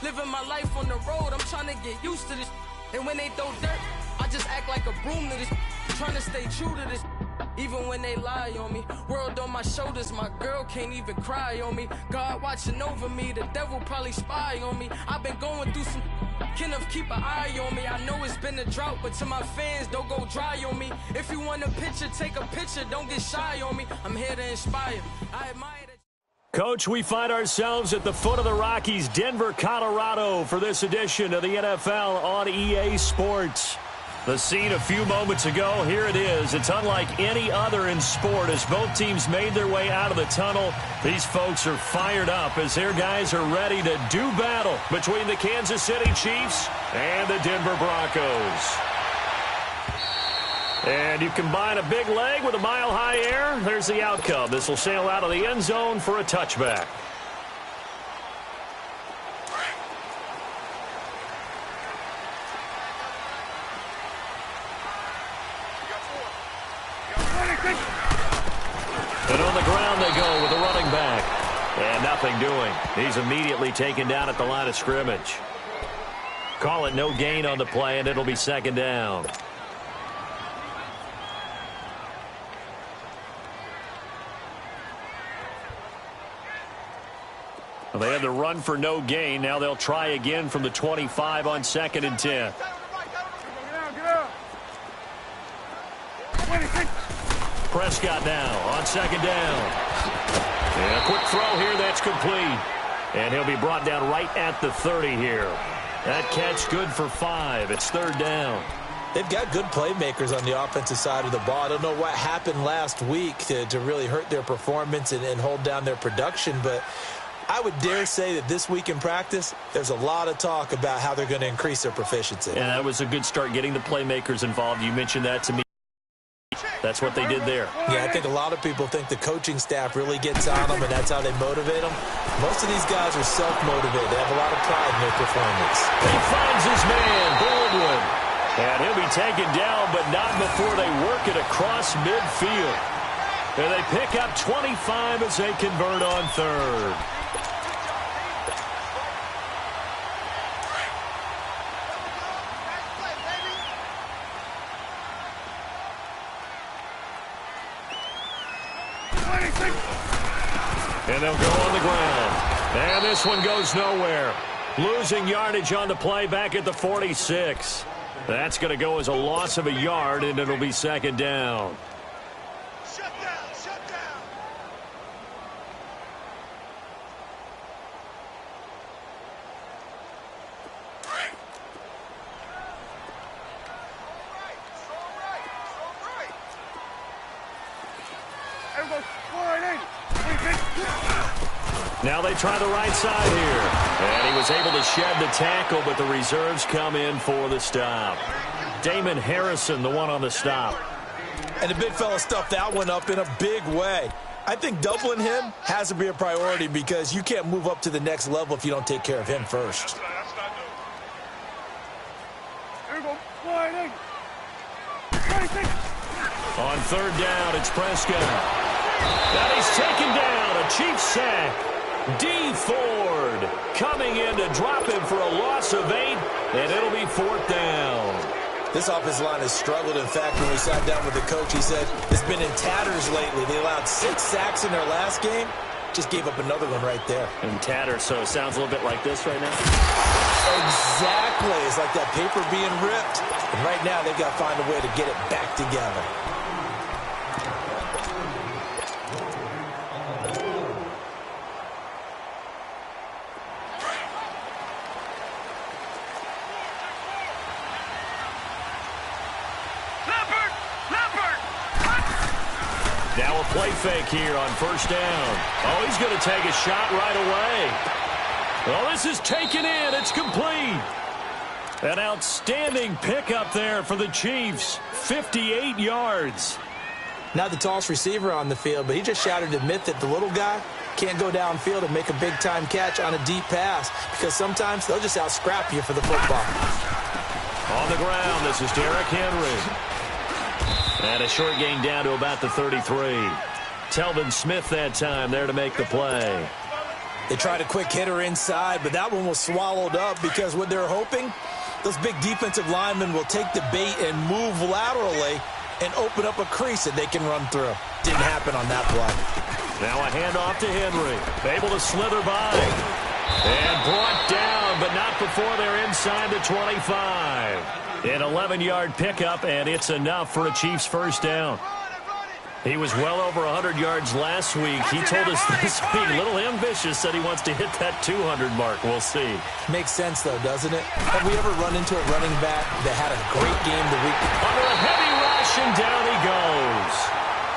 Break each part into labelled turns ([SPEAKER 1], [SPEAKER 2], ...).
[SPEAKER 1] Living my life on the road, I'm trying to get used to this. And when they throw dirt, I just act like a broom to this. Trying to stay true to this. Even when they lie on me, world on my shoulders, my girl can't even cry on me. God watching over me, the devil probably spy on me. I've been going through some, Kenneth keep an eye on me. I know it's been a drought, but to my fans, don't go dry on me. If you want a picture, take a picture, don't get shy on me. I'm here to inspire, I admire that.
[SPEAKER 2] Coach, we find ourselves at the foot of the Rockies, Denver, Colorado, for this edition of the NFL on EA Sports. The scene a few moments ago, here it is. It's unlike any other in sport as both teams made their way out of the tunnel. These folks are fired up as their guys are ready to do battle between the Kansas City Chiefs and the Denver Broncos. And you combine a big leg with a mile-high air, there's the outcome. This will sail out of the end zone for a touchback. And on the ground they go with the running back. And nothing doing. He's immediately taken down at the line of scrimmage. Call it no gain on the play, and it'll be second down. Well, they had the run for no gain. Now they'll try again from the 25 on 2nd and 10. Prescott now on 2nd down. And a quick throw here, that's complete. And he'll be brought down right at the 30 here. That catch good for 5. It's 3rd down.
[SPEAKER 3] They've got good playmakers on the offensive side of the ball. I don't know what happened last week to really hurt their performance and hold down their production, but I would dare say that this week in practice, there's a lot of talk about how they're going to increase their proficiency.
[SPEAKER 2] And that was a good start, getting the playmakers involved. You mentioned that to me. That's what they did there.
[SPEAKER 3] Yeah, I think a lot of people think the coaching staff really gets on them, and that's how they motivate them. Most of these guys are self-motivated. They have a lot of pride in their performance.
[SPEAKER 2] He finds his man, Baldwin. And he'll be taken down, but not before they work it across midfield. And they pick up 25 as they convert on 3rd. And they'll go on the ground. And this one goes nowhere. Losing yardage on the play back at the 46. That's going to go as a loss of a yard, and it'll be 2nd down.
[SPEAKER 4] Shut down, shut down.
[SPEAKER 2] Now they try the right side here. And he was able to shed the tackle, but the reserves come in for the stop. Damon Harrison, the one on the stop.
[SPEAKER 3] And the big fella stuffed that one up in a big way. I think doubling him has to be a priority because you can't move up to the next level if you don't take care of him first.
[SPEAKER 2] On 3rd down, it's Prescott. And he's taken down. A Chiefs sack. D. Ford coming in to drop him for a loss of 8, and it'll be 4th down.
[SPEAKER 3] This offensive line has struggled. In fact, when we sat down with the coach, he said it's been in tatters lately. They allowed 6 sacks in their last game. Just gave up another one right there.
[SPEAKER 2] In tatters, so it sounds a little bit like this right now?
[SPEAKER 3] Exactly. It's like that paper being ripped. And right now, they've got to find a way to get it back together.
[SPEAKER 2] Now a play fake here on 1st down. Oh, he's going to take a shot right away. Well, this is taken in. It's complete. An outstanding pickup there for the Chiefs. 58 yards.
[SPEAKER 3] Not the tallest receiver on the field, but he just shouted to admit that the little guy can't go downfield and make a big-time catch on a deep pass because sometimes they'll just out-scrap you for the football.
[SPEAKER 2] On the ground, this is Derrick Henry. And a short gain down to about the 33. Telvin Smith that time there to make the play.
[SPEAKER 3] They tried a quick hitter inside, but that one was swallowed up because what they're hoping, those big defensive linemen will take the bait and move laterally and open up a crease that they can run through. Didn't happen on that play.
[SPEAKER 2] Now a handoff to Henry. Able to slither by. And brought down, but not before they're inside the 25. An 11-yard pickup, and it's enough for a Chiefs first down. He was well over 100 yards last week. He told us this week, a little ambitious, said he wants to hit that 200 mark. We'll see.
[SPEAKER 3] Makes sense, though, doesn't it? Have we ever run into a running back that had a great game the week?
[SPEAKER 2] Under a heavy rush, and down he goes.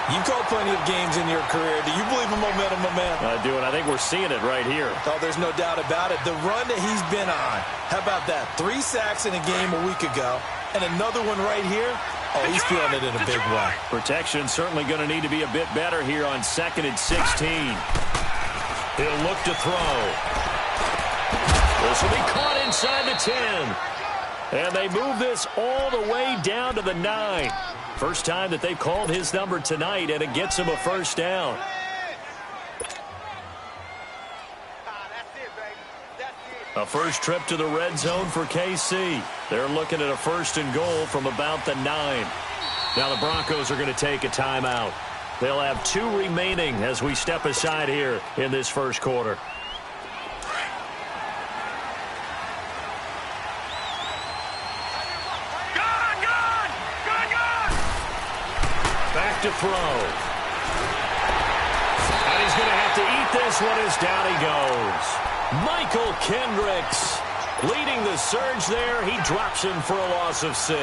[SPEAKER 3] You've called plenty of games in your career. Do you believe in momentum, my man?
[SPEAKER 2] I do, and I think we're seeing it right here.
[SPEAKER 3] Oh, there's no doubt about it. The run that he's been on, how about that? 3 sacks in a game a week ago, and another one right here. Oh, he's feeling it in a big way.
[SPEAKER 2] Protection certainly going to need to be a bit better here on 2nd and 16. He'll look to throw. This will be caught inside the 10. And they move this all the way down to the 9. First time that they've called his number tonight, and it gets him a first down. A first trip to the red zone for KC. They're looking at a 1st and goal from about the 9. Now the Broncos are going to take a timeout. They'll have 2 remaining as we step aside here in this first quarter. Back to throw. And he's going to have to eat this one as down he goes. Michael Kendricks leading the surge there. He drops him for a loss of 6.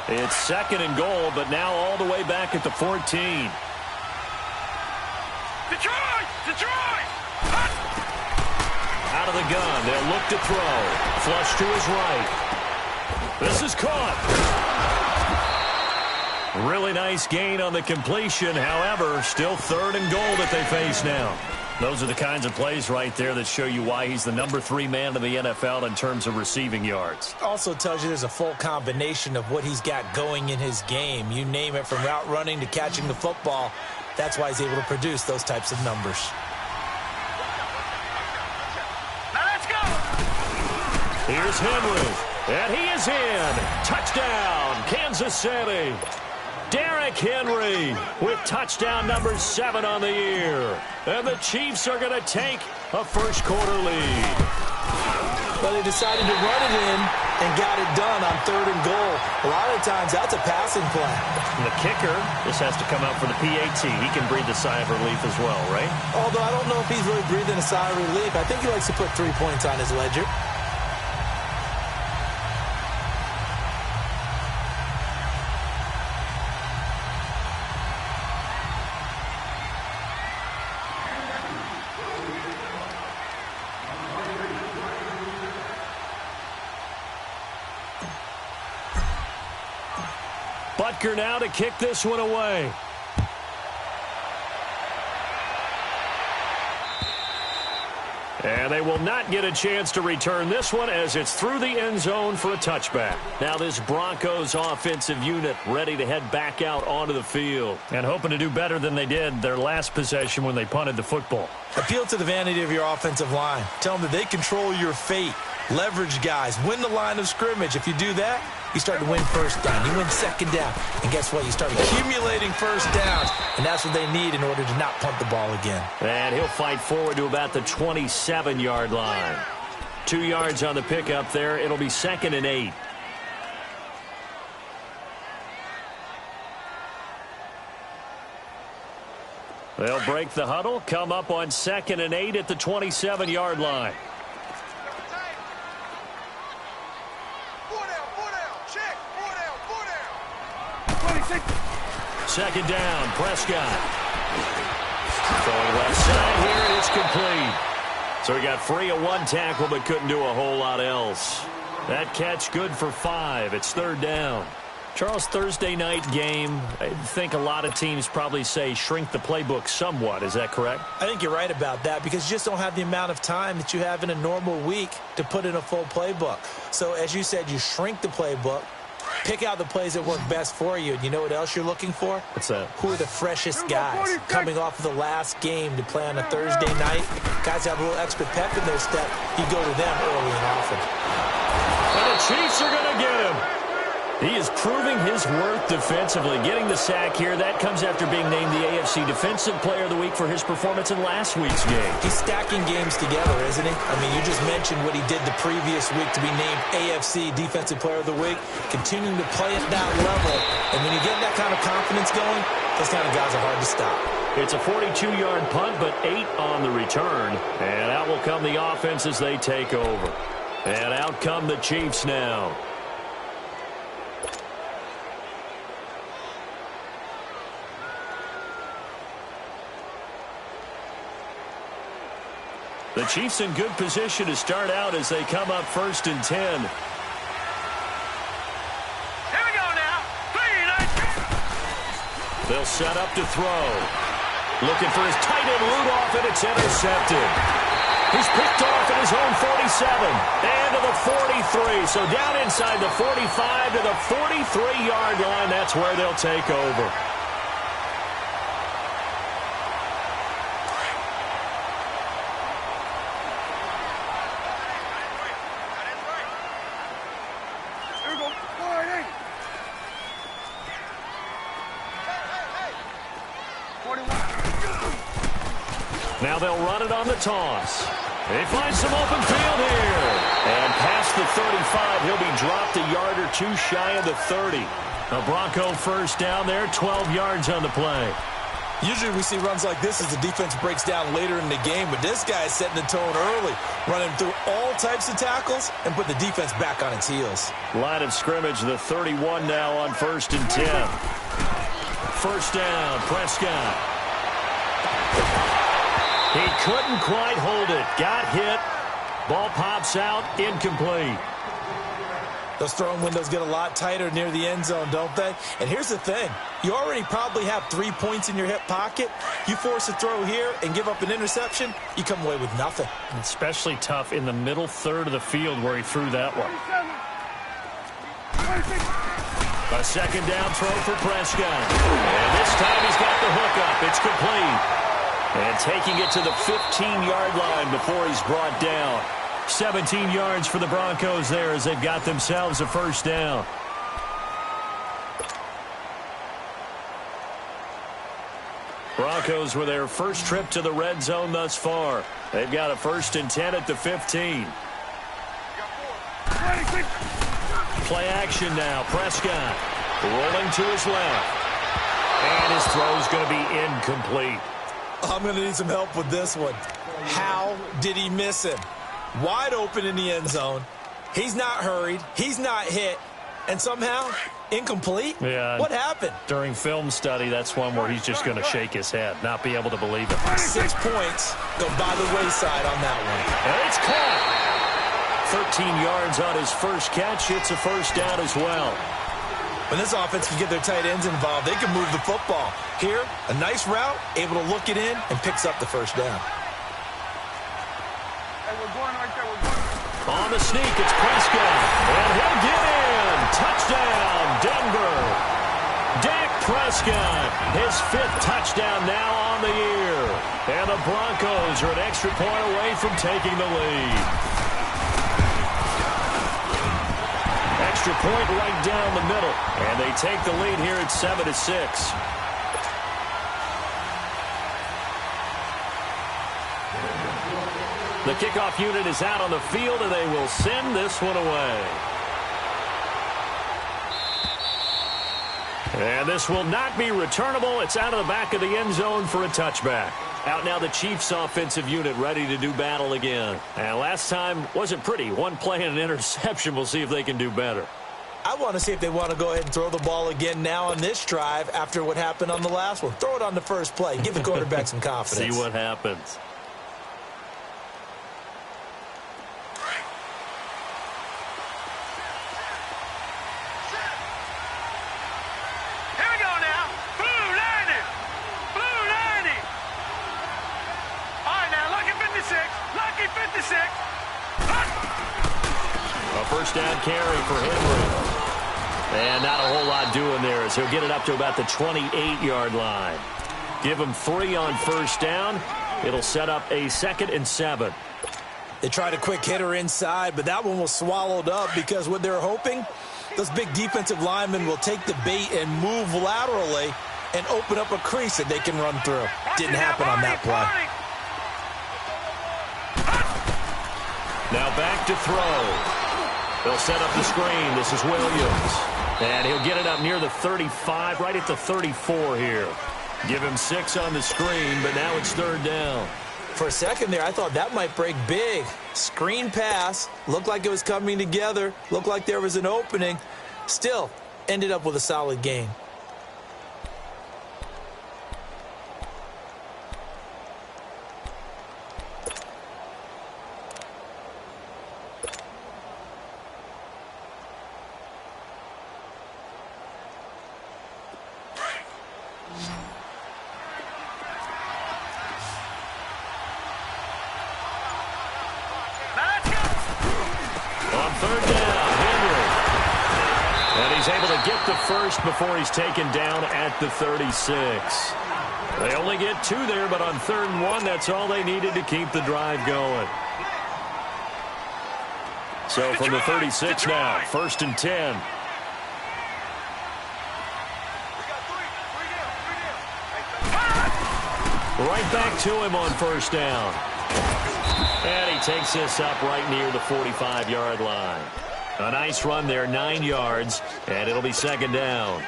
[SPEAKER 2] It's 2nd and goal, but now all the way back at the 14.
[SPEAKER 4] Detroit! Detroit!
[SPEAKER 2] Out of the gun. They'll look to throw. Flush to his right. This is caught. Really nice gain on the completion. However, still 3rd and goal that they face now. Those are the kinds of plays right there that show you why he's the number 3 man in the NFL in terms of receiving yards.
[SPEAKER 3] Also tells you there's a full combination of what he's got going in his game. You name it, from route running to catching the football. That's why he's able to produce those types of numbers.
[SPEAKER 4] Now let's go!
[SPEAKER 2] Here's Henry. And he is in. Touchdown, Kansas City. Derrick Henry with touchdown number 7 on the year. And the Chiefs are going to take a first quarter lead.
[SPEAKER 3] Well, they decided to run it in and got it done on 3rd and goal. A lot of times that's a passing play.
[SPEAKER 2] And the kicker, this has to come out for the PAT. He can breathe a sigh of relief as well, right?
[SPEAKER 3] Although I don't know if he's really breathing a sigh of relief. I think he likes to put 3 points on his ledger.
[SPEAKER 2] Butker now to kick this one away. And they will not get a chance to return this one as it's through the end zone for a touchback. Now this Broncos offensive unit ready to head back out onto the field and hoping to do better than they did their last possession when they punted the football.
[SPEAKER 3] Appeal to the vanity of your offensive line. Tell them that they control your fate. Leverage guys. Win the line of scrimmage. If you do that, you start to win first down. You win 2nd down. And guess what? You start accumulating first downs. And that's what they need in order to not punt the ball again.
[SPEAKER 2] And he'll fight forward to about the 27-yard line. 2 yards on the pickup there. It'll be 2nd and 8. They'll break the huddle, come up on 2nd and 8 at the 27-yard line. Second down, Prescott. Throwing left side here, and it's complete. So he got free of 1 tackle, but couldn't do a whole lot else. That catch good for 5. It's 3rd down. Charles, Thursday night game, I think a lot of teams probably say shrink the playbook somewhat. Is that correct?
[SPEAKER 3] I think you're right about that because you just don't have the amount of time that you have in a normal week to put in a full playbook. So as you said, you shrink the playbook. Pick out the plays that work best for you. And you know what else you're looking for?
[SPEAKER 2] What's that?
[SPEAKER 3] Who are the freshest guys coming off of the last game to play on a Thursday night? Guys have a little extra pep in their step. You go to them early and often.
[SPEAKER 2] And the Chiefs are going to get him. He is proving his worth defensively. Getting the sack here, that comes after being named the AFC Defensive Player of the Week for his performance in last week's game.
[SPEAKER 3] He's stacking games together, isn't he? I mean, you just mentioned what he did the previous week to be named AFC Defensive Player of the Week, continuing to play at that level. And when you get that kind of confidence going, those kind of guys are hard to stop.
[SPEAKER 2] It's a 42-yard punt, but 8 on the return. And out will come the offense as they take over. And out come the Chiefs now. The Chiefs in good position to start out as they come up 1st and 10.
[SPEAKER 4] Here we go now. 3, 9.
[SPEAKER 2] They'll set up to throw. Looking for his tight end Rudolph, and it's intercepted. He's picked off at his own 47 and to the 43. So down inside the 45 to the 43-yard line. That's where they'll take over. Now they'll run it on the toss. They find some open field here. And past the 35, he'll be dropped a yard or two shy of the 30. A Bronco first down there, 12 yards on the play.
[SPEAKER 3] Usually we see runs like this as the defense breaks down later in the game, but this guy is setting the tone early, running through all types of tackles and put the defense back on its heels.
[SPEAKER 2] Line of scrimmage, the 31 now on 1st and 10. First down, Prescott. He couldn't quite hold it. Got hit. Ball pops out. Incomplete.
[SPEAKER 3] Those throwing windows get a lot tighter near the end zone, don't they? And here's the thing. You already probably have 3 points in your hip pocket. You force a throw here and give up an interception, you come away with nothing.
[SPEAKER 2] Especially tough in the middle third of the field where he threw that one. A second down throw for Prescott. And this time he's got the hook up. It's complete. And taking it to the 15-yard line before he's brought down. 17 yards for the Broncos there as they've got themselves a first down. Broncos with their first trip to the red zone thus far. They've got a 1st and 10 at the 15. Play action now. Prescott rolling to his left. And his throw's going to be incomplete.
[SPEAKER 3] I'm going to need some help with this one. How did he miss him? Wide open in the end zone. He's not hurried. He's not hit. And somehow, incomplete?
[SPEAKER 2] Yeah.
[SPEAKER 3] What happened?
[SPEAKER 2] During film study, that's one where he's just going to shake his head, not be able to believe it.
[SPEAKER 3] 6 points go by the wayside on that one.
[SPEAKER 2] And it's caught. 13 yards on his first catch. It's a first down as well.
[SPEAKER 3] When this offense can get their tight ends involved, they can move the football. Here, a nice route, able to look it in, and picks up the first down.
[SPEAKER 4] Hey, we're going right there. We're going.
[SPEAKER 2] On the sneak, it's Prescott. And he'll get in. Touchdown, Denver. Dak Prescott, his 5th touchdown now on the year. And the Broncos are an extra point away from taking the lead. Extra point right down the middle. And they take the lead here at 7-6. The kickoff unit is out on the field, and they will send this one away. And this will not be returnable. It's out of the back of the end zone for a touchback. Out now the Chiefs offensive unit ready to do battle again. And last time wasn't pretty. One play and an interception. We'll see if they can do better.
[SPEAKER 3] I want to see if they want to go ahead and throw the ball again now on this drive after what happened on the last one. Throw it on the first play. Give the quarterback some confidence.
[SPEAKER 2] See what happens. A first down carry for Henry. And not a whole lot doing there as he'll get it up to about the 28-yard line. Give him 3 on first down. It'll set up a 2nd and 7.
[SPEAKER 3] They tried a quick hitter inside, but that one was swallowed up because what they're hoping, those big defensive linemen will take the bait and move laterally and open up a crease that they can run through. Didn't happen on that play.
[SPEAKER 2] Now back to throw. They'll set up the screen. This is Williams. And he'll get it up near the 35, right at the 34 here. Give him 6 on the screen, but now it's 3rd down.
[SPEAKER 3] For a second there, I thought that might break big. Screen pass. Looked like it was coming together. Looked like there was an opening. Still, ended up with a solid gain.
[SPEAKER 2] First before he's taken down at the 36. They only get 2 there, but on 3rd and 1, that's all they needed to keep the drive going. So from the 36 now, 1st and 10. Right back to him on 1st down. And he takes this up right near the 45-yard line. A nice run there, 9 yards, and it'll be 2nd down.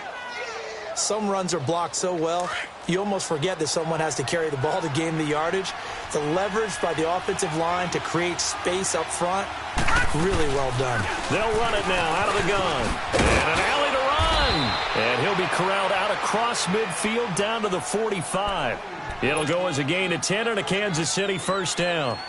[SPEAKER 3] Some runs are blocked so well, you almost forget that someone has to carry the ball to gain the yardage. The leverage by the offensive line to create space up front, really well done.
[SPEAKER 2] They'll run it now out of the gun. And an alley to run. And he'll be corralled out across midfield down to the 45. It'll go as a gain of 10 and a Kansas City 1st down.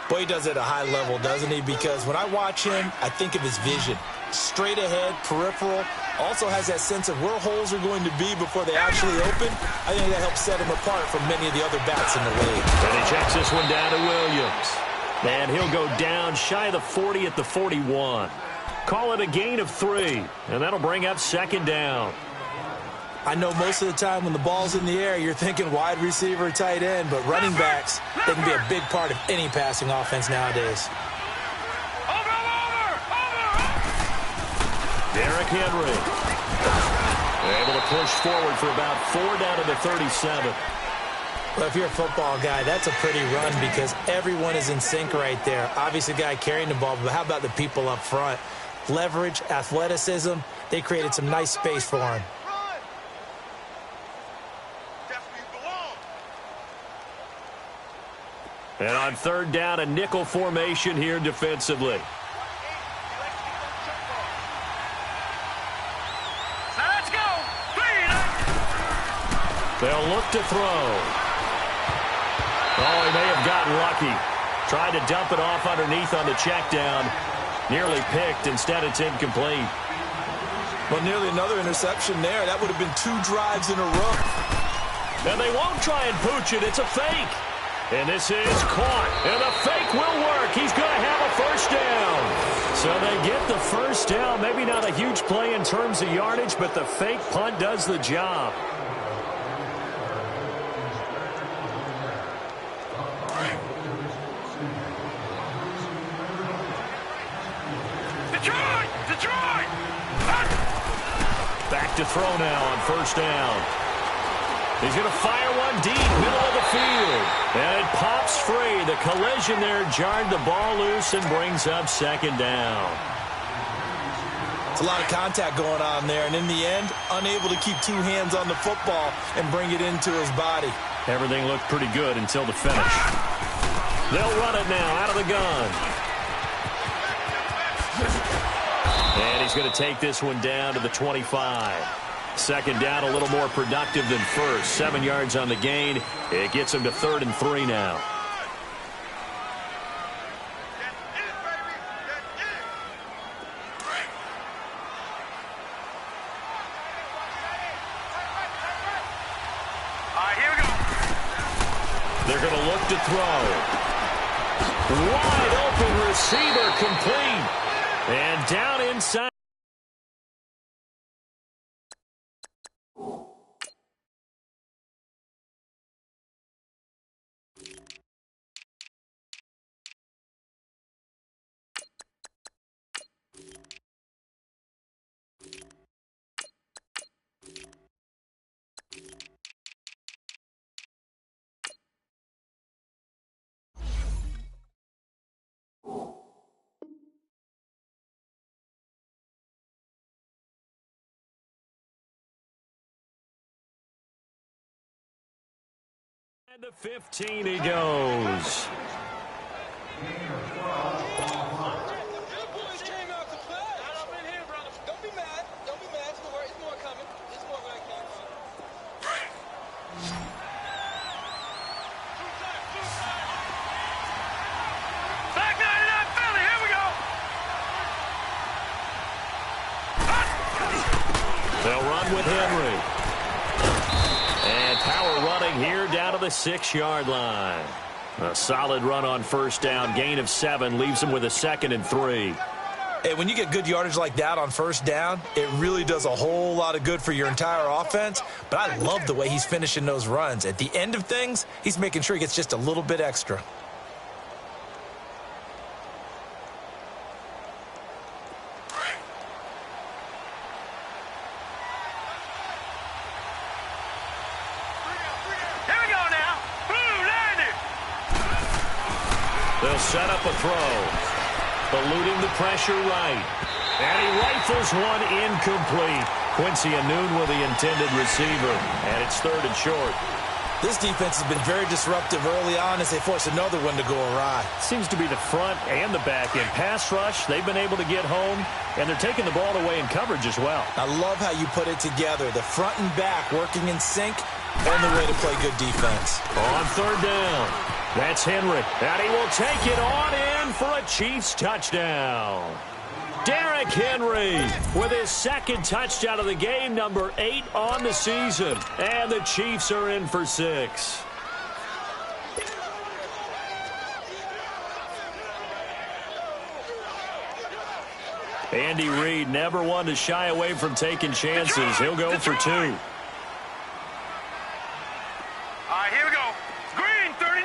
[SPEAKER 3] Boy, he does it at a high level, doesn't he? Because when I watch him, I think of his vision. Straight ahead, peripheral. Also has that sense of where holes are going to be before they actually open. I think that helps set him apart from many of the other backs in the league.
[SPEAKER 2] And he checks this one down to Williams. And he'll go down shy of the 40 at the 41. Call it a gain of 3. And that'll bring up 2nd down.
[SPEAKER 3] I know most of the time when the ball's in the air, you're thinking wide receiver, tight end, but running backs, they can be a big part of any passing offense nowadays.
[SPEAKER 2] Derrick Henry. Able to push forward for about 4 down to the 37.
[SPEAKER 3] Well, if you're a football guy, that's a pretty run because everyone is in sync right there. Obviously, the guy carrying the ball, but how about the people up front? Leverage, athleticism, they created some nice space for him.
[SPEAKER 2] And on 3rd down, a nickel formation here defensively.
[SPEAKER 4] Now let's go.
[SPEAKER 2] They'll look to throw. Oh, he may have gotten lucky. Tried to dump it off underneath on the check down. Nearly picked. Instead, it's incomplete.
[SPEAKER 3] Well, nearly another interception there. That would have been 2 drives in a row.
[SPEAKER 2] And they won't try and pooch it. It's a fake. And this is caught. And the fake will work. He's going to have a 1st down. So they get the 1st down. Maybe not a huge play in terms of yardage, but the fake punt does the job.
[SPEAKER 4] Detroit!
[SPEAKER 2] Back to throw now on 1st down. He's going to fire one deep, middle of the field. And it pops free. The collision there jarred the ball loose and brings up 2nd down.
[SPEAKER 3] It's a lot of contact going on there. And in the end, unable to keep 2 hands on the football and bring it into his body.
[SPEAKER 2] Everything looked pretty good until the finish. They'll run it now out of the gun. And he's going to take this one down to the 25. 2nd down, a little more productive than first. 7 yards on the gain. It gets him to 3rd and 3 now.
[SPEAKER 4] All right, here we go.
[SPEAKER 2] They're going to look to throw. Wide open receiver complete. And down inside. And the 15 he goes. They'll run with Henry. And power running here down to the 6-yard line. A solid run on first down. Gain of 7 leaves them with a 2nd and 3.
[SPEAKER 3] Hey, when you get good yardage like that on first down, it really does a whole lot of good for your entire offense. But I love the way he's finishing those runs. At the end of things, he's making sure he gets just a little bit extra.
[SPEAKER 2] They'll set up a throw. Eluding the pressure right. And he rifles one incomplete. Quincy Anoon with the intended receiver. And it's 3rd and short.
[SPEAKER 3] This defense has been very disruptive early on as they force another one to go awry.
[SPEAKER 2] Seems to be the front and the back end. Pass rush, they've been able to get home. And they're taking the ball away in coverage as well. I
[SPEAKER 3] love how you put it together. The front and back working in sync. Only way to play good defense.
[SPEAKER 2] On 3rd down. That's Henry. And he will take it on in for a Chiefs touchdown. Derrick Henry with his 2nd touchdown of the game, number 8 on the season. And the Chiefs are in for 6. Andy Reid never one to shy away from taking chances. He'll go for 2.
[SPEAKER 4] All right, here we go. Green 39.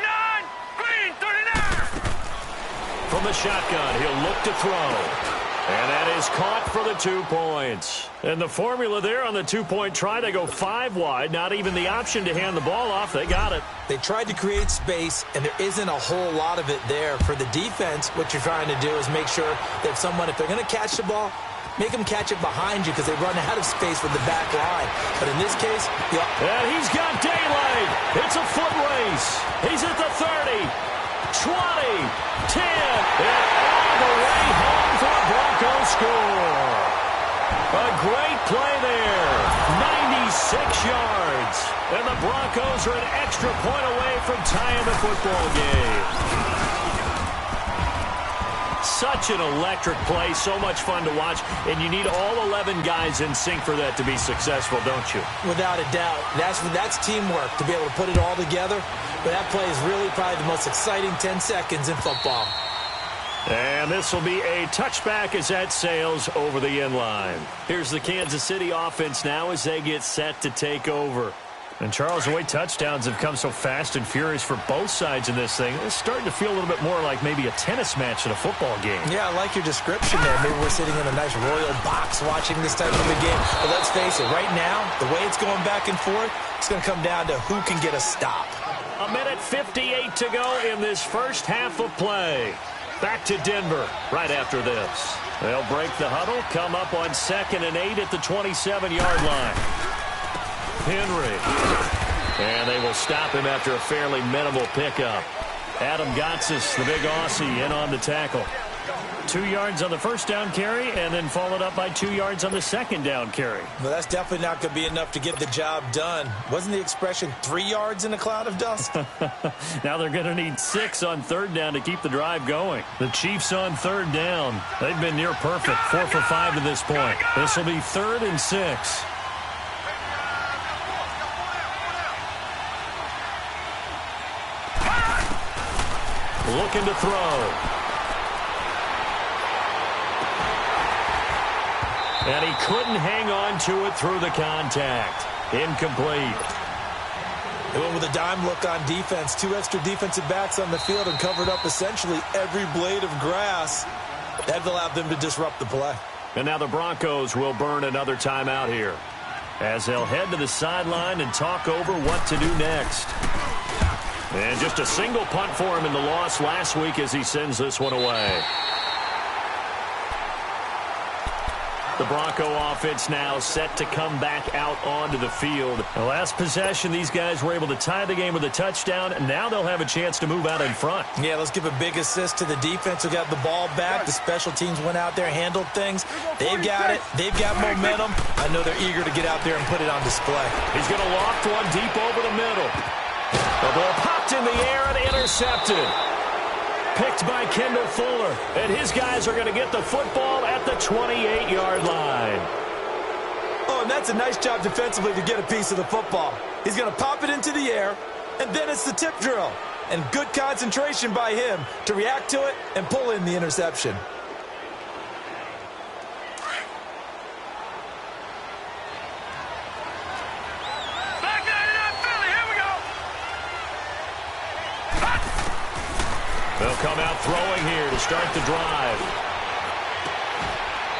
[SPEAKER 4] Green 39.
[SPEAKER 2] From the shotgun, he'll look to throw. And that is caught for the 2 points. And the formula there on the 2-point try, they go 5 wide. Not even the option to hand the ball off. They got it.
[SPEAKER 3] They tried to create space, and there isn't a whole lot of it there. For the defense, what you're trying to do is make sure that if they're going to catch the ball, make them catch it behind you because they run out of space with the back line. But in this case,
[SPEAKER 2] and he's got daylight. It's a foot race. He's at the 30, 20, 10, and all the way home for a Broncos score. A great play there. 96 yards. And the Broncos are an extra point away from tying the football game. Such an electric play, so much fun to watch, and you need all 11 guys in sync for that to be successful, don't you?
[SPEAKER 3] Without a doubt. That's teamwork, to be able to put it all together. But that play is really probably the most exciting 10 seconds in football.
[SPEAKER 2] And this will be a touchback as that sails over the end line. Here's the Kansas City offense now as they get set to take over. And, Charles, the way touchdowns have come so fast and furious for both sides in this thing, it's starting to feel a little bit more like maybe a tennis match in a football game.
[SPEAKER 3] Yeah, I like your description there. Maybe we're sitting in a nice royal box watching this type of a game. But let's face it, right now, the way it's going back and forth, it's going to come down to who can get a stop.
[SPEAKER 2] A minute 58 to go in this first half of play. Back to Denver right after this. They'll break the huddle, come up on 2nd and 8 at the 27-yard line. Henry. And they will stop him after a fairly minimal pickup. Adam Gotsis, the big Aussie, in on the tackle. 2 yards on the first down carry, and then followed up by 2 yards on the second down carry.
[SPEAKER 3] Well, that's definitely not going to be enough to get the job done. Wasn't the expression 3 yards in a cloud of dust?
[SPEAKER 2] Now they're going to need 6 on 3rd down to keep the drive going. The Chiefs on 3rd down. They've been near perfect, 4 for 5 to this point. This will be 3rd and 6. Looking to throw. And he couldn't hang on to it through the contact. Incomplete.
[SPEAKER 3] They went with a dime look on defense. 2 extra defensive backs on the field and covered up essentially every blade of grass. That allowed them to disrupt the play.
[SPEAKER 2] And now the Broncos will burn another timeout here as they'll head to the sideline and talk over what to do next. And just a single punt for him in the loss last week as he sends this one away. The Bronco offense now set to come back out onto the field. The last possession, these guys were able to tie the game with a touchdown, and now they'll have a chance to move out in front.
[SPEAKER 3] Yeah, let's give a big assist to the defense who got the ball back. The special teams went out there, handled things. They've got it. They've got momentum. I know they're eager to get out there and put it on display.
[SPEAKER 2] He's going to loft one deep over the middle. The ball popped in the air and intercepted. Picked by Kendall Fuller. And his guys are going to get the football at the 28-yard line.
[SPEAKER 3] Oh, and that's a nice job defensively to get a piece of the football. He's going to pop it into the air, and then it's the tip drill. And good concentration by him to react to it and pull in the interception.
[SPEAKER 2] They'll come out throwing here to start the drive.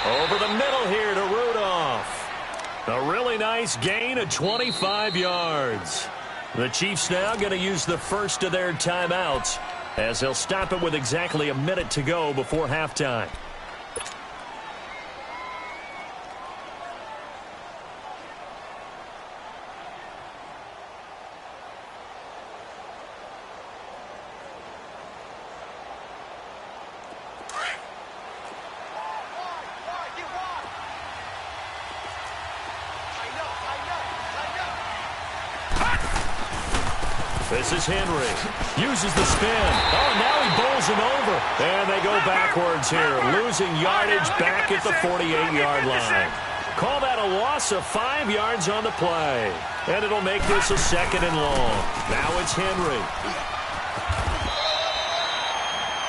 [SPEAKER 2] Over the middle here to Rudolph. A really nice gain of 25 yards. The Chiefs now going to use the first of their timeouts as they'll stop it with exactly a minute to go before halftime. This is Henry. Uses the spin. Oh, now he bowls him over. And they go backwards here, losing yardage back at the 48-yard line. Call that a loss of 5 yards on the play. And it'll make this a 2nd and long. Now it's Henry.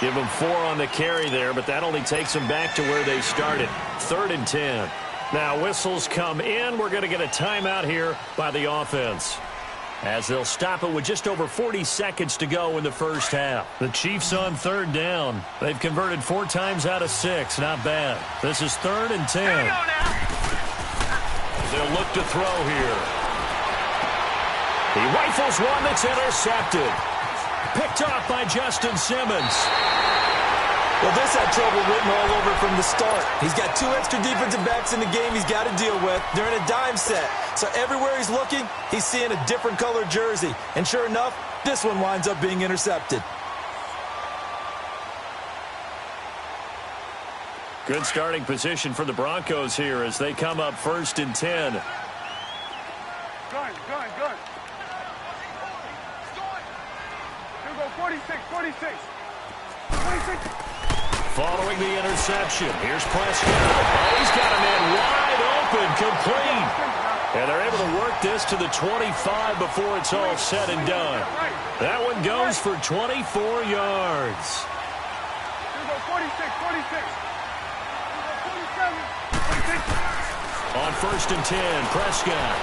[SPEAKER 2] Give them 4 on the carry there, but that only takes them back to where they started. 3rd and 10. Now whistles come in. We're going to get a timeout here by the offense, as they'll stop it with just over 40 seconds to go in the first half. The Chiefs on 3rd down. They've converted 4 times out of 6. Not bad. This is 3rd and 10. They'll look to throw here. He rifles one that's intercepted. Picked off by Justin Simmons.
[SPEAKER 3] Well, this had trouble written all over from the start. He's got 2 extra defensive backs in the game he's got to deal with. They're in a dime set. So everywhere he's looking, he's seeing a different colored jersey. And sure enough, this one winds up being intercepted.
[SPEAKER 2] Good starting position for the Broncos here as they come up 1st and 10.
[SPEAKER 4] Gun. Here we go, 46.
[SPEAKER 2] Following the interception, here's Prescott. Oh, he's got a man wide open, complete. And they're able to work this to the 25 before it's all said and done. That one goes for 24 yards.
[SPEAKER 4] Here we go, 46.
[SPEAKER 2] On 1st and 10, Prescott.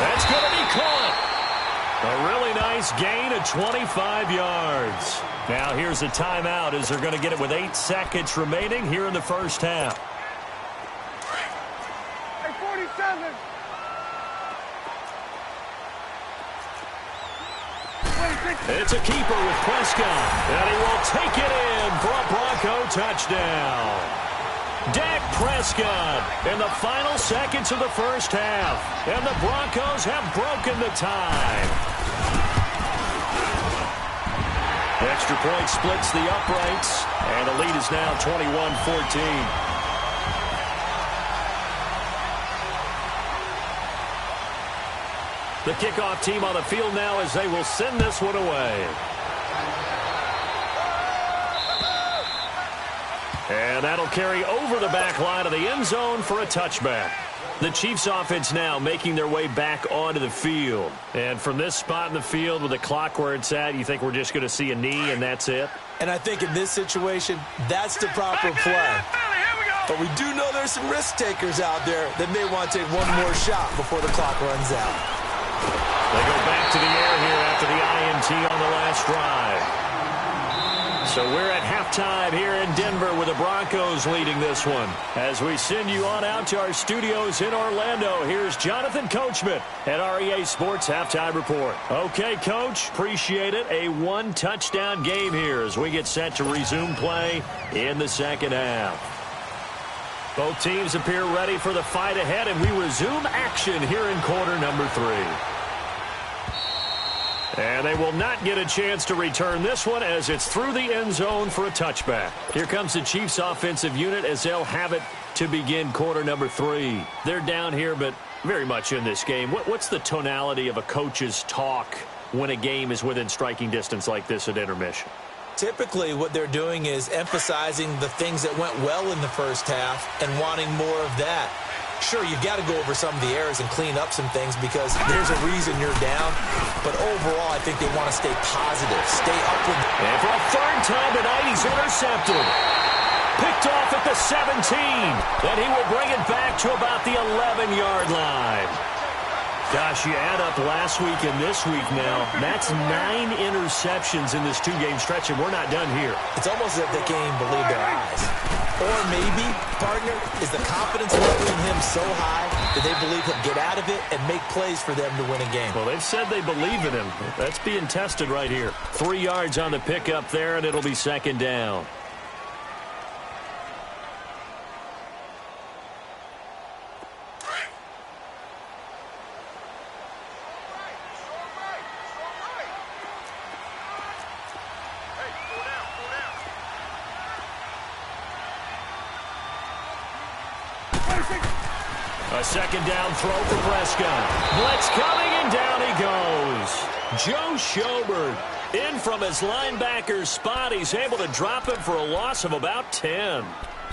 [SPEAKER 2] That's going to be caught. A really nice gain of 25 yards. Now here's a timeout as they're going to get it with 8 seconds remaining here in the first half.
[SPEAKER 4] Hey, 47.
[SPEAKER 2] It's a keeper with Prescott, and he will take it in for a Bronco touchdown. Dak Prescott in the final seconds of the first half, and the Broncos have broken the tie. Extra point splits the uprights, and the lead is now 21-14. The kickoff team on the field now as they will send this one away. And that'll carry over the back line of the end zone for a touchback. The Chiefs offense now making their way back onto the field. And from this spot in the field with the clock where it's at, you think we're just going to see a knee and that's it?
[SPEAKER 3] And I think in this situation, that's the proper play. But we do know there's some risk takers out there that may want to take one more shot before the clock runs out.
[SPEAKER 2] They go back to the air here after the INT on the last drive. So we're at halftime here in Denver with the Broncos leading this one. As we send you on out to our studios in Orlando, here's Jonathan Coachman at REA Sports Halftime Report. Okay, Coach, appreciate it. A 1-touchdown game here as we get set to resume play in the second half. Both teams appear ready for the fight ahead, and we resume action here in quarter number 3. And they will not get a chance to return this one as it's through the end zone for a touchback. Here comes the Chiefs offensive unit as they'll have it to begin quarter number 3. They're down here, but very much in this game. What's the tonality of a coach's talk when a game is within striking distance like this at intermission?
[SPEAKER 3] Typically, what they're doing is emphasizing the things that went well in the first half and wanting more of that. Sure, you've got to go over some of the errors and clean up some things because there's a reason you're down. But overall, I think they want to stay positive, stay up with.
[SPEAKER 2] And for a third time tonight, he's intercepted. Picked off at the 17. Then he will bring it back to about the 11-yard line. Gosh, you add up last week and this week now. That's 9 interceptions in this 2-game stretch, and we're not done here.
[SPEAKER 3] It's almost as if they can't even believe their eyes. Or maybe, partner, is the confidence level in him so high that they believe he'll get out of it and make plays for them to win a game.
[SPEAKER 2] Well, they've said they believe in him. That's being tested right here. 3 yards on the pickup there, and it'll be second down. A second down throw for Prescott. Blitz coming, and down he goes. Joe Schobert in from his linebacker spot. He's able to drop him for a loss of about 10.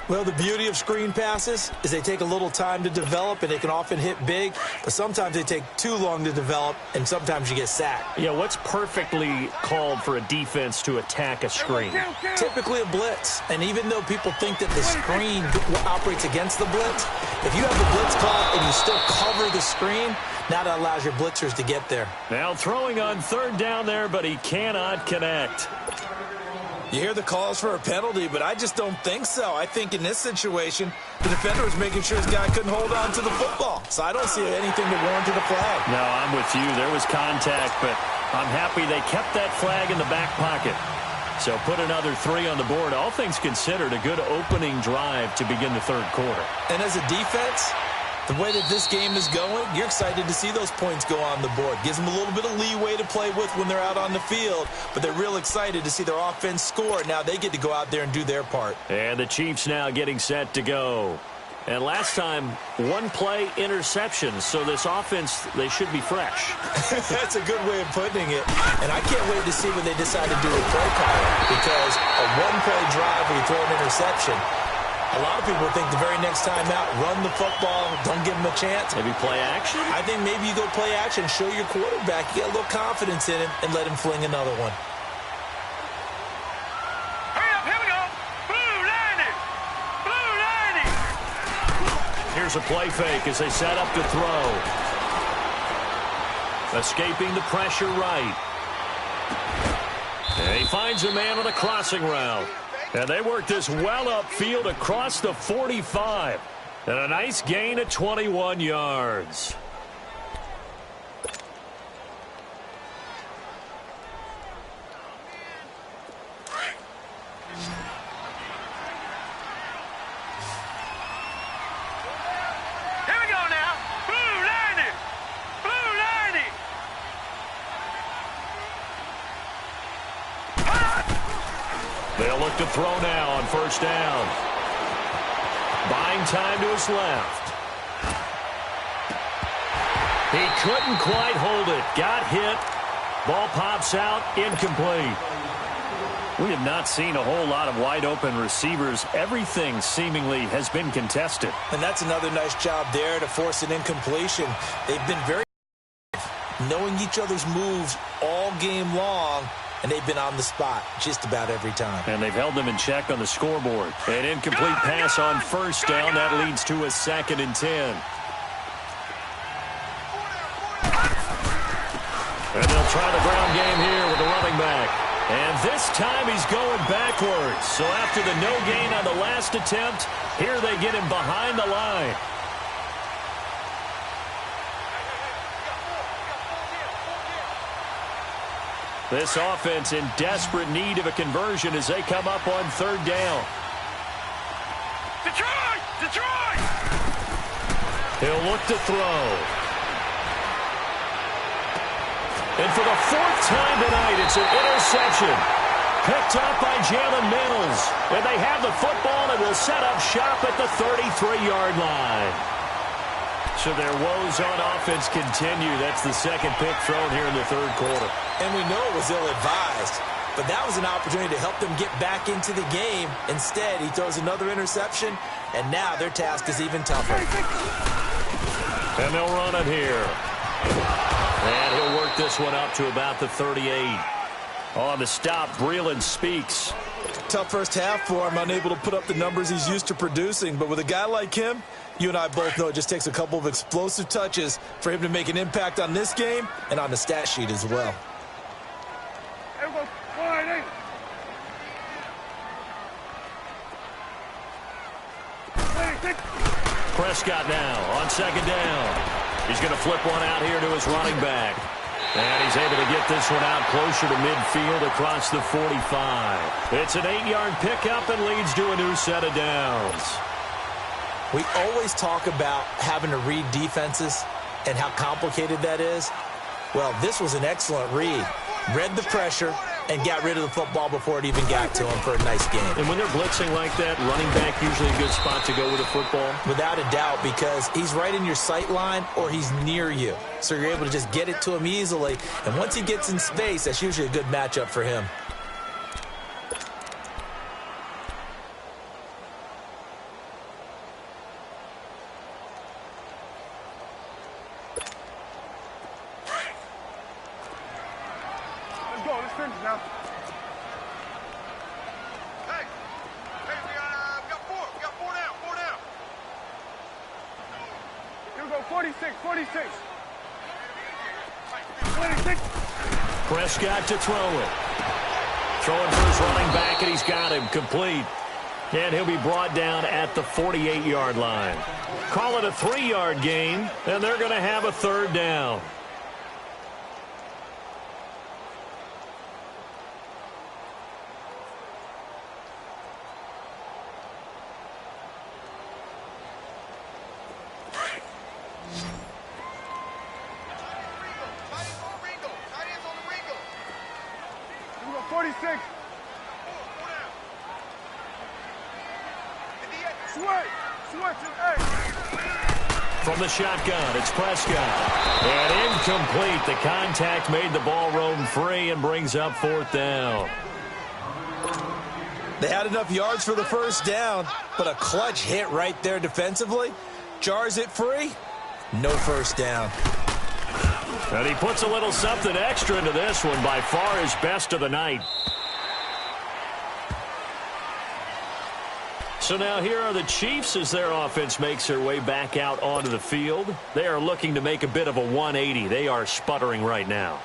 [SPEAKER 3] Well, the beauty of screen passes is they take a little time to develop, and they can often hit big, but sometimes they take too long to develop, and sometimes you get sacked.
[SPEAKER 2] Yeah, what's perfectly called for a defense to attack a screen?
[SPEAKER 3] Typically a blitz, and even though people think that the screen operates against the blitz, if you have the blitz call and you still cover the screen, now that allows your blitzers to get there.
[SPEAKER 2] Now throwing on third down there, but he cannot connect.
[SPEAKER 3] You hear the calls for a penalty, but I just don't think so. I think in this situation, the defender was making sure his guy couldn't hold on to the football. So I don't see anything to warrant a flag.
[SPEAKER 2] No, I'm with you. There was contact, but I'm happy they kept that flag in the back pocket. So put another 3 on the board. All things considered, a good opening drive to begin the third quarter.
[SPEAKER 3] And as a defense, the way that this game is going, you're excited to see those points go on the board. Gives them a little bit of leeway to play with when they're out on the field, but they're real excited to see their offense score. Now they get to go out there and do their part.
[SPEAKER 2] And the Chiefs now getting set to go. And last time, 1-play interceptions, so this offense, they should be fresh.
[SPEAKER 3] That's a good way of putting it. And I can't wait to see what they decide to do with play calling, because a 1-play drive where you throw an interception, a lot of people think the very next time out, run the football, don't give them a chance.
[SPEAKER 2] Maybe play action?
[SPEAKER 3] I think maybe you go play action, show your quarterback, you get a little confidence in him, and let him fling another one.
[SPEAKER 4] Hurry up, here we go. Blue 90. Blue 90.
[SPEAKER 2] Here's a play fake as they set up to throw. Escaping the pressure right. And he finds a man on a crossing route. And they work this well upfield across the 45. And a nice gain of 21 yards.
[SPEAKER 4] Here we go now. Blue 90. Blue 90.
[SPEAKER 2] They'll look to throw now on first down. Buying time to his left. He couldn't quite hold it. Got hit. Ball pops out. Incomplete. We have not seen a whole lot of wide-open receivers. Everything seemingly has been contested.
[SPEAKER 3] And that's another nice job there to force an incompletion. They've been very knowing each other's moves all game long, and they've been on the spot just about every time.
[SPEAKER 2] And they've held them in check on the scoreboard. An incomplete pass on first down. That leads to a 2nd and 10. And they'll try the ground game here with the running back. And this time he's going backwards. So after the no gain on the last attempt, here they get him behind the line. This offense in desperate need of a conversion as they come up on third down.
[SPEAKER 4] Detroit! Detroit!
[SPEAKER 2] He'll look to throw. And for the fourth time tonight, it's an interception. Picked up by Jalen Mills. And they have the football and will set up shop at the 33-yard line. So their woes on offense continue. That's the second pick thrown here in the third quarter.
[SPEAKER 3] And we know it was ill-advised, but that was an opportunity to help them get back into the game. Instead, he throws another interception, and now their task is even tougher.
[SPEAKER 2] And they'll run it here. And he'll work this one up to about the 38. On the stop, Breeland speaks.
[SPEAKER 3] Tough first half for him, unable to put up the numbers he's used to producing. But with a guy like him, you and I both know it just takes a couple of explosive touches for him to make an impact on this game and on the stat sheet as well.
[SPEAKER 2] Prescott now on second down. He's going to flip one out here to his running back. And he's able to get this one out closer to midfield across the 45. It's an 8-yard pickup and leads to a new set of downs.
[SPEAKER 3] We always talk about having to read defenses and how complicated that is. Well, this was an excellent read. Read the pressure and got rid of the football before it even got to him for a nice game.
[SPEAKER 2] And when they're blitzing like that, running back usually a good spot to go with a football?
[SPEAKER 3] Without a doubt, because he's right in your sight line or he's near you. So you're able to just get it to him easily. And once he gets in space, that's usually a good matchup for him.
[SPEAKER 2] Prescott to throw it. Throwing for his running back, and he's got him complete. And he'll be brought down at the 48-yard line. Call it a 3-yard gain, and they're going to have a third down. From the shotgun, it's Prescott. And incomplete. The contact made the ball roam free and brings up fourth down.
[SPEAKER 3] They had enough yards for the first down, but a clutch hit right there defensively. Jars it free. No first down.
[SPEAKER 2] And he puts a little something extra into this one, by far his best of the night. So now here are the Chiefs as their offense makes their way back out onto the field. They are looking to make a bit of a 180. They are sputtering right now.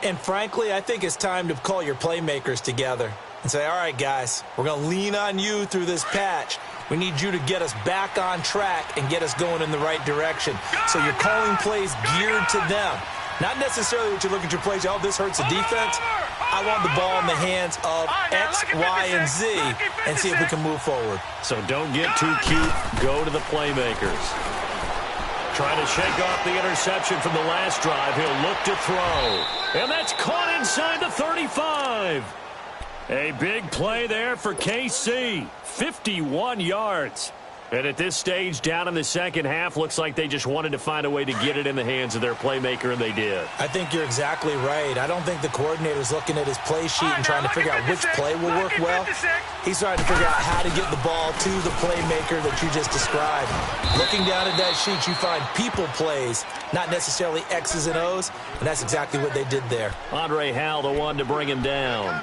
[SPEAKER 3] And frankly, I think it's time to call your playmakers together and say, all right, guys, we're going to lean on you through this patch. We need you to get us back on track and get us going in the right direction. So you're calling plays geared to them. Not necessarily that you look at your plays, oh, this hurts the defense. I want the ball in the hands of X, Y, and Z and see if we can move forward.
[SPEAKER 2] So don't get too cute. Go to the playmakers. Trying to shake off the interception from the last drive. He'll look to throw. And that's caught inside the 35. A big play there for KC. 51 yards. And at this stage, down in the second half, looks like they just wanted to find a way to get it in the hands of their playmaker, and they did.
[SPEAKER 3] I think you're exactly right. I don't think the coordinator's looking at his play sheet and trying to figure out which play will work well. He's trying to figure out how to get the ball to the playmaker that you just described. Looking down at that sheet, you find people plays, not necessarily X's and O's, and that's exactly what they did there.
[SPEAKER 2] Andre Howell, the one to bring him down.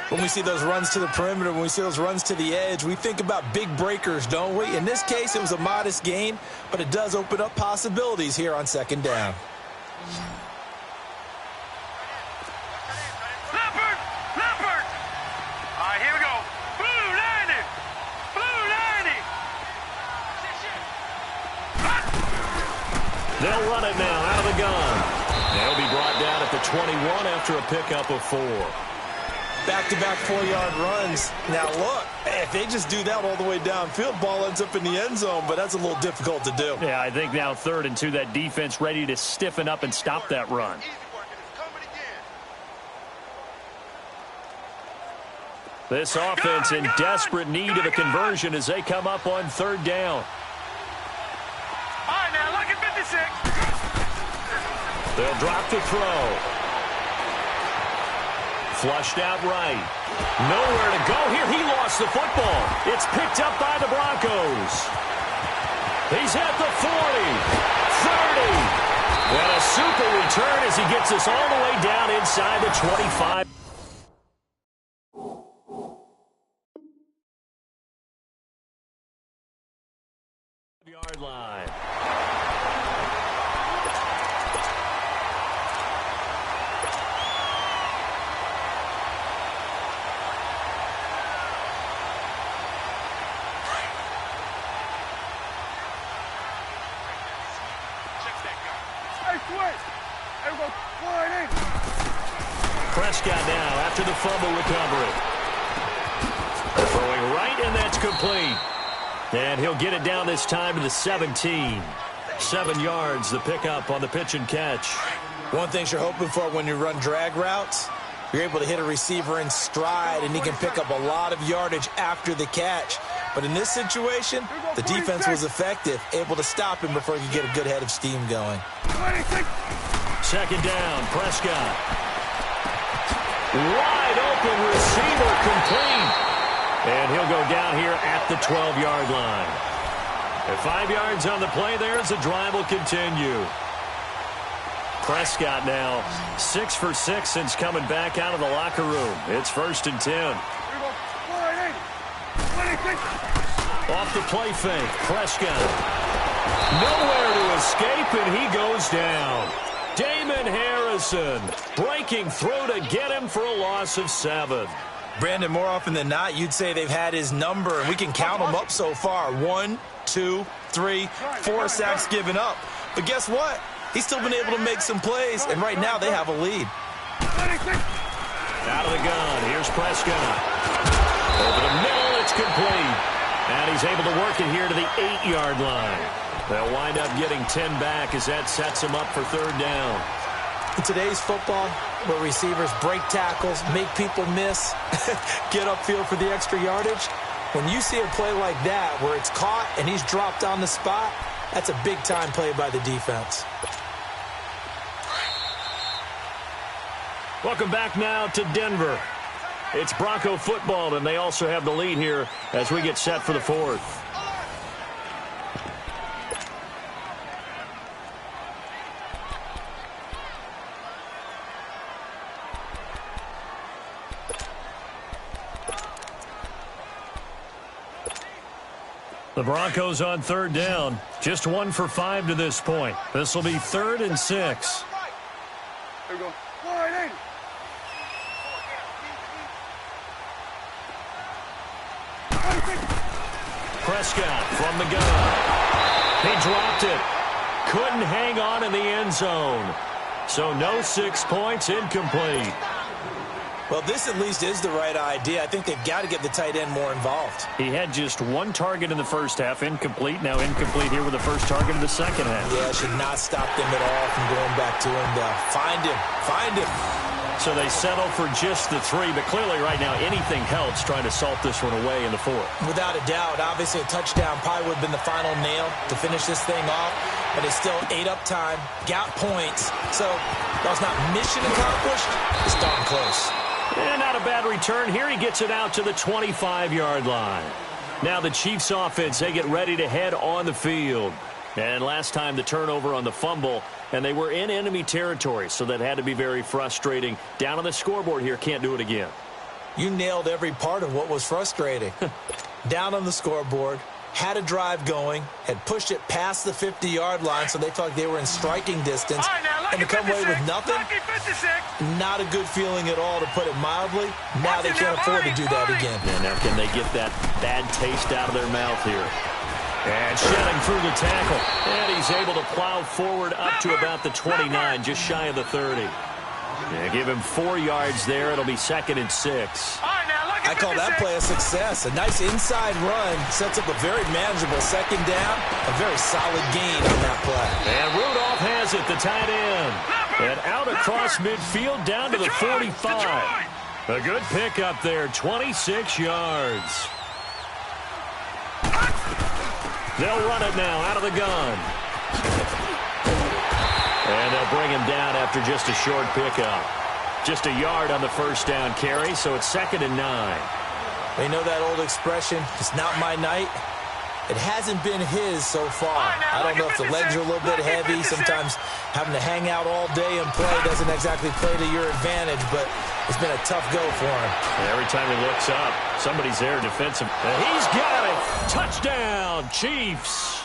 [SPEAKER 3] When we see those runs to the perimeter, when we see those runs to the edge, we think about big breakers, don't we? In this case, it was a modest gain, but it does open up possibilities here on second down.
[SPEAKER 4] Leopard! Leopard! All right, here we go. Blue 90! Blue 90!
[SPEAKER 2] They'll run it now out of the gun. They'll be brought down at the 21 after a pickup of 4.
[SPEAKER 3] back-to-back 4-yard runs. Now, look, if they just do that all the way downfield, ball ends up in the end zone, but that's a little difficult to do.
[SPEAKER 2] Yeah, I think now 3rd and 2, that defense ready to stiffen up and stop that run. This offense in desperate need of a conversion as they come up on 3rd down.
[SPEAKER 4] All right, now, look at 56.
[SPEAKER 2] They'll drop the throw. Flushed out right. Nowhere to go here. He lost the football. It's picked up by the Broncos. He's at the 40, 30. And a super return as he gets us all the way down inside the 25. Yard line. Prescott now after the fumble recovery. Throwing right, and that's complete. And he'll get it down this time to the 17. 7 yards, the pickup on the pitch and catch.
[SPEAKER 3] One thing you're hoping for when you run drag routes, you're able to hit a receiver in stride, and he can pick up a lot of yardage after the catch. But in this situation, the defense was effective, able to stop him before he could get a good head of steam going.
[SPEAKER 2] 2nd down, Prescott. Wide open receiver complete. And he'll go down here at the 12-yard line. And 5 yards on the play there as the drive will continue. Prescott now 6 for 6 since coming back out of the locker room. It's 1st and 10. Off the play fake, Prescott. Nowhere to escape, and he goes down. Damon Harrison breaking through to get him for a loss of 7.
[SPEAKER 3] Brandon, more often than not, you'd say they've had his number, and we can count them up so far. 1, 2, 3, 4 sacks given up. But guess what? He's still been able to make some plays, and right now they have a lead.
[SPEAKER 2] Out of the gun, here's Prescott. Over the middle, it's complete. And he's able to work it here to the 8-yard line. They'll wind up getting 10 back as that sets him up for 3rd down.
[SPEAKER 3] In today's football, where receivers break tackles, make people miss, get upfield for the extra yardage, when you see a play like that where it's caught and he's dropped on the spot, that's a big-time play by the defense.
[SPEAKER 2] Welcome back now to Denver. It's Bronco football, and they also have the lead here as we get set for the 4th. The Broncos on 3rd down. Just 1 for 5 to this point. This will be 3rd and 6.
[SPEAKER 4] Here we go.
[SPEAKER 2] Prescott from the gun. He dropped it. Couldn't hang on in the end zone. So no 6 points, incomplete.
[SPEAKER 3] Well, this at least is the right idea. I think they've got to get the tight end more involved.
[SPEAKER 2] He had just 1 target in the first half, incomplete. Now incomplete here with the first target in the second half.
[SPEAKER 3] Yeah, should not stop them at all from going back to him. Find him. Find him.
[SPEAKER 2] So they settle for just the 3, but clearly right now anything helps trying to salt this one away in the 4th.
[SPEAKER 3] Without a doubt, obviously a touchdown probably would have been the final nail to finish this thing off, but it's still 8 up time, got points. So that was not mission accomplished. It's darn close.
[SPEAKER 2] And not a bad return. Here he gets it out to the 25-yard line. Now the Chiefs offense, they get ready to head on the field. And last time the turnover on the fumble, and they were in enemy territory, so that had to be very frustrating. Down on the scoreboard here, can't do it again.
[SPEAKER 3] You nailed every part of what was frustrating. Down on the scoreboard, had a drive going, had pushed it past the 50-yard line, so they felt like they were in striking distance. And to come away with nothing, not a good feeling at all, to put it mildly. Now they can't afford to do that again.
[SPEAKER 2] And now can they get that bad taste out of their mouth here? And shedding through the tackle. And he's able to plow forward up to about the 29, just shy of the 30. Yeah, give him 4 yards there. It'll be 2nd and 6.
[SPEAKER 4] All right, now look at
[SPEAKER 3] I call that play a success. A nice inside run sets up a very manageable 2nd down. A very solid gain on that play.
[SPEAKER 2] And Rudolph has it, the tight end. And out across midfield down to the 45. A good pickup there, 26 yards. They'll run it now out of the gun. And they'll bring him down after just a short pickup. Just a yard on the first down carry, so it's 2nd and 9.
[SPEAKER 3] You know that old expression, it's not my night? It hasn't been his so far. I don't know if the legs are a little bit heavy. Sometimes having to hang out all day and play doesn't exactly play to your advantage, but it's been a tough go for him.
[SPEAKER 2] And every time he looks up, somebody's there defensive. And he's got it. Touchdown, Chiefs.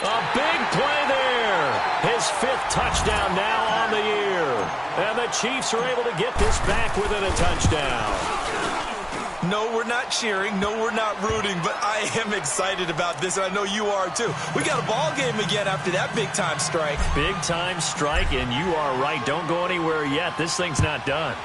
[SPEAKER 2] A big play there. His 5th touchdown now on the year. And the Chiefs are able to get this back within a touchdown.
[SPEAKER 3] No, we're not cheering. No, we're not rooting, but I am excited about this, and I know you are too. We got a ball game again after that big-time strike.
[SPEAKER 2] Big-time strike, and you are right. Don't go anywhere yet. This thing's not done.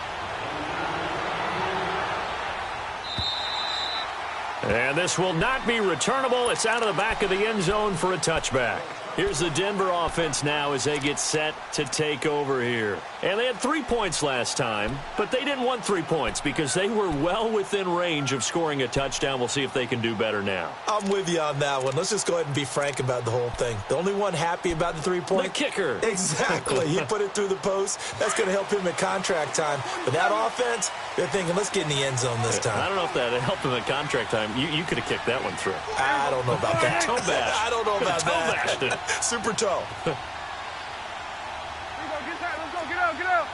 [SPEAKER 2] And this will not be returnable. It's out of the back of the end zone for a touchback. Here's the Denver offense now as they get set to take over here. And they had 3 points last time, but they didn't want 3 points because they were well within range of scoring a touchdown. We'll see if they can do better now.
[SPEAKER 3] I'm with you on that one. Let's just go ahead and be frank about the whole thing. The only one happy about the 3-point?
[SPEAKER 2] The kicker.
[SPEAKER 3] Exactly. He put it through the post. That's going to help him at contract time. But that offense, they're thinking, let's get in the end zone this time.
[SPEAKER 2] I don't know if that helped him at contract time. You could have kicked that one through.
[SPEAKER 3] I don't know about that.
[SPEAKER 2] Toe bash.
[SPEAKER 3] I don't know about
[SPEAKER 2] toe
[SPEAKER 3] that.
[SPEAKER 2] Bashed it.
[SPEAKER 3] Super toe.
[SPEAKER 4] Let's go, get out.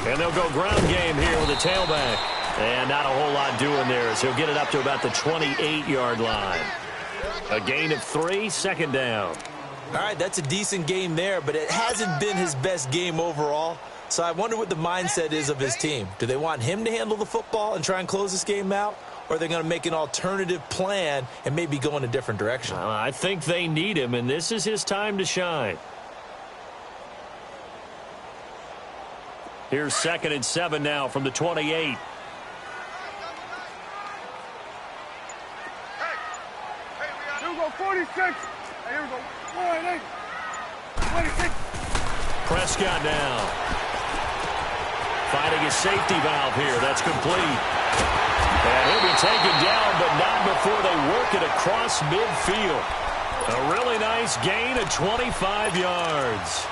[SPEAKER 2] And they'll go ground game here with a tailback. And not a whole lot doing there as he'll get it up to about the 28-yard line. A gain of 3, 2nd down.
[SPEAKER 3] All right, that's a decent game there, but it hasn't been his best game overall. So I wonder what the mindset is of his team. Do they want him to handle the football and try and close this game out? Or are they going to make an alternative plan and maybe go in a different direction?
[SPEAKER 2] I think they need him, and this is his time to shine. Here's 2nd and 7 now from the 28.
[SPEAKER 4] Here we go, 46. Here we go, 26.
[SPEAKER 2] Prescott now. Finding his safety valve here. That's complete. And he'll be taken down, but not before they work it across midfield. A really nice gain of 25 yards.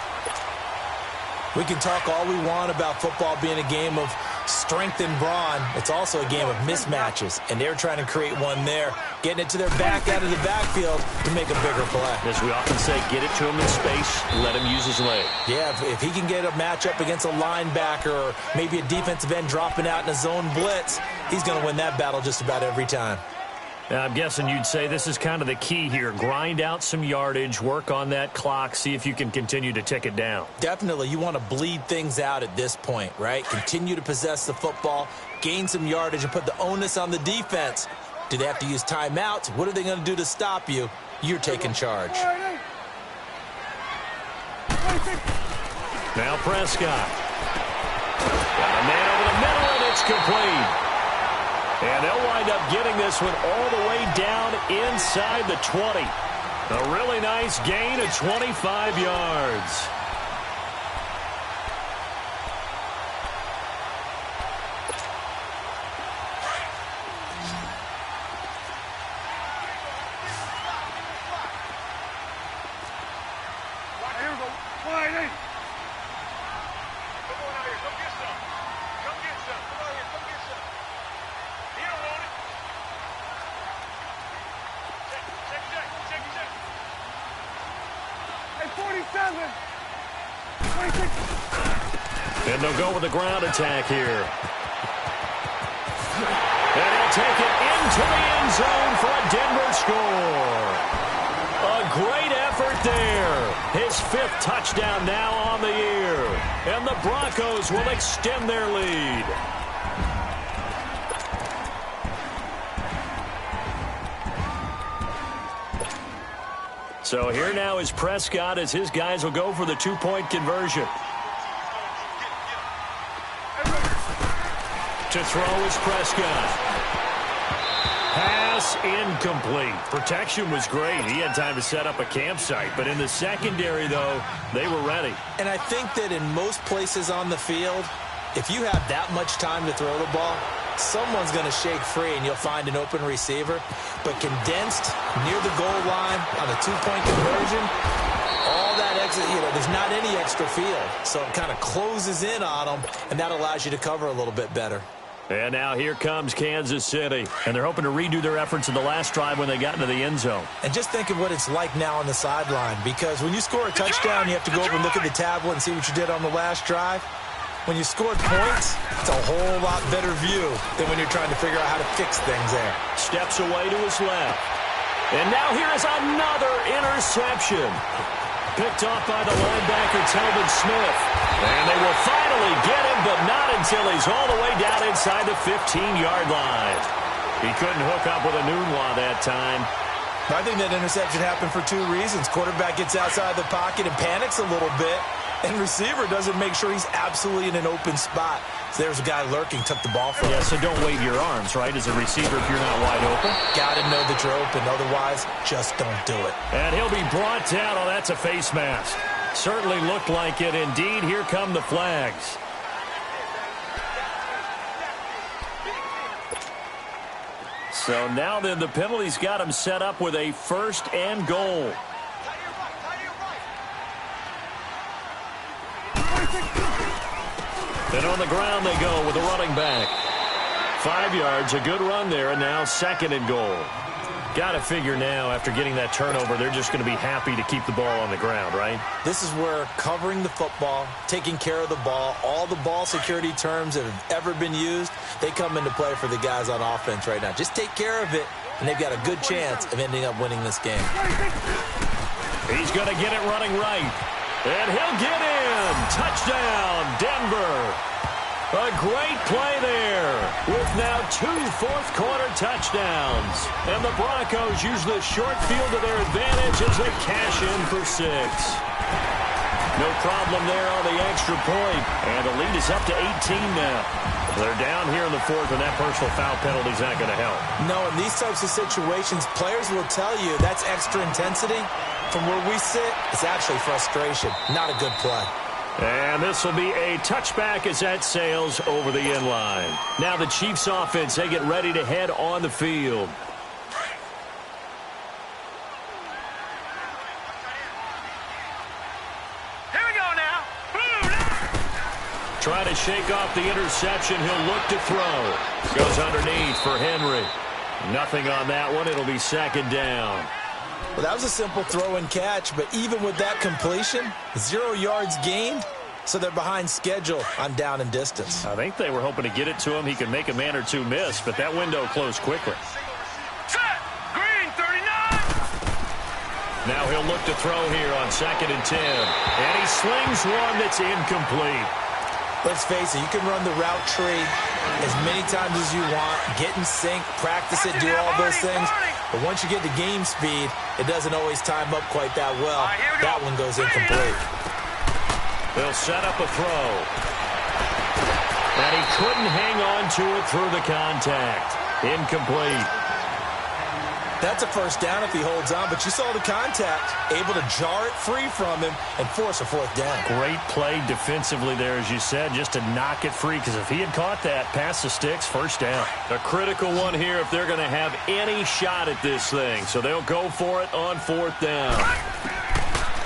[SPEAKER 3] We can talk all we want about football being a game of strength and brawn. It's also a game of mismatches, and they're trying to create one there, getting it to their back out of the backfield to make a bigger play.
[SPEAKER 2] As we often say, get it to him in space, let him use his leg.
[SPEAKER 3] Yeah, if he can get a matchup against a linebacker or maybe a defensive end dropping out in a zone blitz, he's going to win that battle just about every time.
[SPEAKER 2] Now, I'm guessing you'd say this is kind of the key here. Grind out some yardage, work on that clock, see if you can continue to tick it down.
[SPEAKER 3] Definitely. You want to bleed things out at this point, right? Continue to possess the football, gain some yardage, and put the onus on the defense. Do they have to use timeouts? What are they going to do to stop you? You're taking charge.
[SPEAKER 2] Now Prescott. Got a man over the middle, and it's complete. And they'll wind up getting this one all the way down inside the 20. A really nice gain of 25 yards.
[SPEAKER 4] Here we go, 28. Come on out here, come get some. Come get some. Come out here, come get some. He don't want it. Check. Hey, 47. 26.
[SPEAKER 2] And they'll go with the ground attack here. And he'll take it into the end zone for a Denver score. A great effort there. His 5th touchdown now on the year. And the Broncos will extend their lead. So here now is Prescott as his guys will go for the two-point conversion. To throw is Prescott. Pass incomplete. Protection was great. He had time to set up a campsite. But in the secondary, though, they were ready.
[SPEAKER 3] And I think that in most places on the field, if you have that much time to throw the ball, someone's going to shake free and you'll find an open receiver. But condensed near the goal line on a two-point conversion, all that extra, there's not any extra field. So it kind of closes in on them, and that allows you to cover a little bit better.
[SPEAKER 2] And now here comes Kansas City. And they're hoping to redo their efforts in the last drive when they got into the end zone.
[SPEAKER 3] And just think of what it's like now on the sideline. Because when you score a touchdown, you have to go over and look at the tablet and see what you did on the last drive. When you scored points, it's a whole lot better view than when you're trying to figure out how to fix things there.
[SPEAKER 2] Steps away to his left. And now here is another interception. Picked off by the linebacker, Telvin Smith. And they will finally get him, but not until he's all the way down inside the 15-yard line. He couldn't hook up with a Nunwa that time.
[SPEAKER 3] I think that interception happened for two reasons. Quarterback gets outside the pocket and panics a little bit, and receiver doesn't make sure he's absolutely in an open spot. So there's a guy lurking, took the ball from him.
[SPEAKER 2] Yeah, so don't wave your arms, right, as a receiver if you're not wide open.
[SPEAKER 3] Got to know that you're open. Otherwise, just don't do it.
[SPEAKER 2] And he'll be brought down. Oh, that's a face mask. Certainly looked like it. Indeed, here come the flags. So now then, the penalty's got him set up with a first and goal. And on the ground they go with the running back. 5 yards, a good run there, and now second and goal. Got to figure now, after getting that turnover, they're just going to be happy to keep the ball on the ground, right?
[SPEAKER 3] This is where covering the football, taking care of the ball, all the ball security terms that have ever been used, they come into play for the guys on offense right now. Just take care of it, and they've got a good chance of ending up winning this game.
[SPEAKER 2] He's going to get it running right. And he'll get in. Touchdown, Denver. A great play there with now 2 fourth-quarter touchdowns. And the Broncos use the short field to their advantage as they cash in for 6. No problem there on the extra point. And the lead is up to 18 now. They're down here in the fourth, and that personal foul penalty is not going to help.
[SPEAKER 3] No, in these types of situations, players will tell you that's extra intensity. From where we sit, it's actually frustration. Not a good play.
[SPEAKER 2] And this will be a touchback as that sails over the end line. Now the Chiefs offense, they get ready to head on the field.
[SPEAKER 4] Here we go now.
[SPEAKER 2] Trying to shake off the interception. He'll look to throw. Goes underneath for Henry. Nothing on that one. It'll be second down.
[SPEAKER 3] Well, that was a simple throw and catch, but even with that completion, 0 yards gained, so they're behind schedule on down and distance.
[SPEAKER 2] I think they were hoping to get it to him. He could make a man or two miss, but that window closed quickly.
[SPEAKER 4] Set. Green, 39.
[SPEAKER 2] Now he'll look to throw here on 2nd and 10. And he slings one that's incomplete.
[SPEAKER 3] Let's face it, you can run the route tree as many times as you want, get in sync, practice it, do all those things. But once you get to game speed, it doesn't always time up quite that well. That one goes incomplete.
[SPEAKER 2] They'll set up a throw. And he couldn't hang on to it through the contact. Incomplete.
[SPEAKER 3] That's a first down if he holds on, but you saw the contact, able to jar it free from him and force a 4th down.
[SPEAKER 2] Great play defensively there, as you said, just to knock it free, because if he had caught that, past the sticks, first down. A critical one here if they're going to have any shot at this thing, so they'll go for it on 4th down.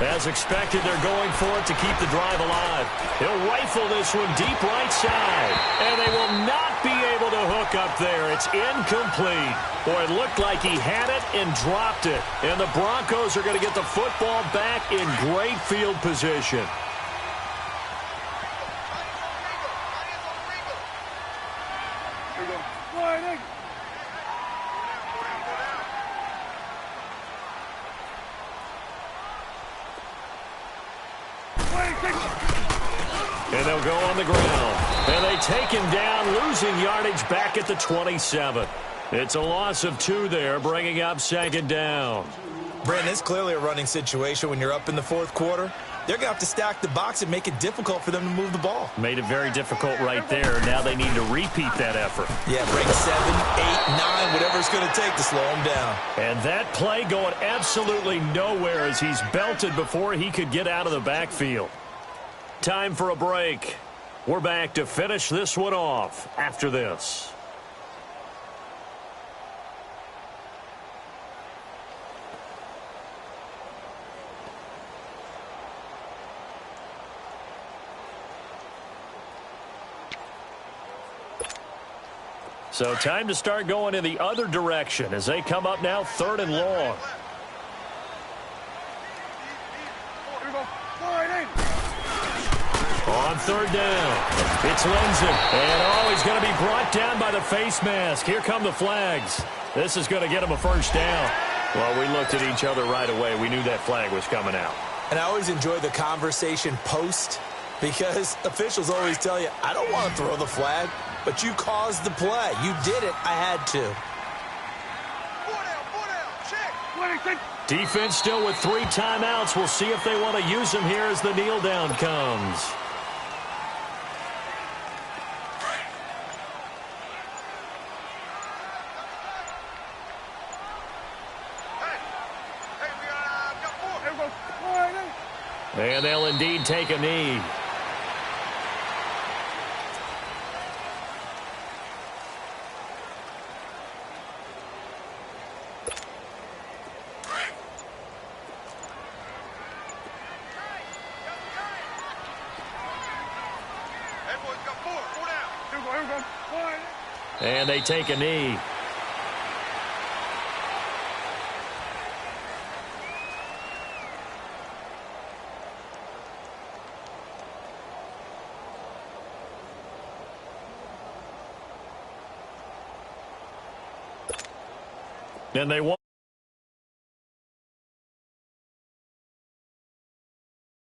[SPEAKER 2] As expected, they're going for it to keep the drive alive. He'll rifle this one deep right side, and they will not be able to hook up there. It's incomplete. Boy, it looked like he had it and dropped it. And the Broncos are going to get the football back in great field position. And they'll go on the ground. And they take him down, losing yardage back at the 27. It's a loss of 2 there, bringing up 2nd down.
[SPEAKER 3] Brandon, it's clearly a running situation when you're up in the fourth quarter. They're going to have to stack the box and make it difficult for them to move the ball.
[SPEAKER 2] Made it very difficult right there. Now they need to repeat that effort.
[SPEAKER 3] Yeah, break 7, 8, 9, whatever it's going to take to slow them down.
[SPEAKER 2] And that play going absolutely nowhere as he's belted before he could get out of the backfield. Time for a break. We're back to finish this one off after this. So time to start going in the other direction as they come up now 3rd and long. On 3rd down, it's Lindsay. And, he's going to be brought down by the face mask. Here come the flags. This is going to get him a 1st down. Well, we looked at each other right away. We knew that flag was coming out.
[SPEAKER 3] And I always enjoy the conversation post because officials always tell you, I don't want to throw the flag, but you caused the play. You did it. I had to.
[SPEAKER 2] Defense still with 3 timeouts. We'll see if they want to use them here as the kneel down comes. And they'll indeed take a knee. And they take a knee. And they want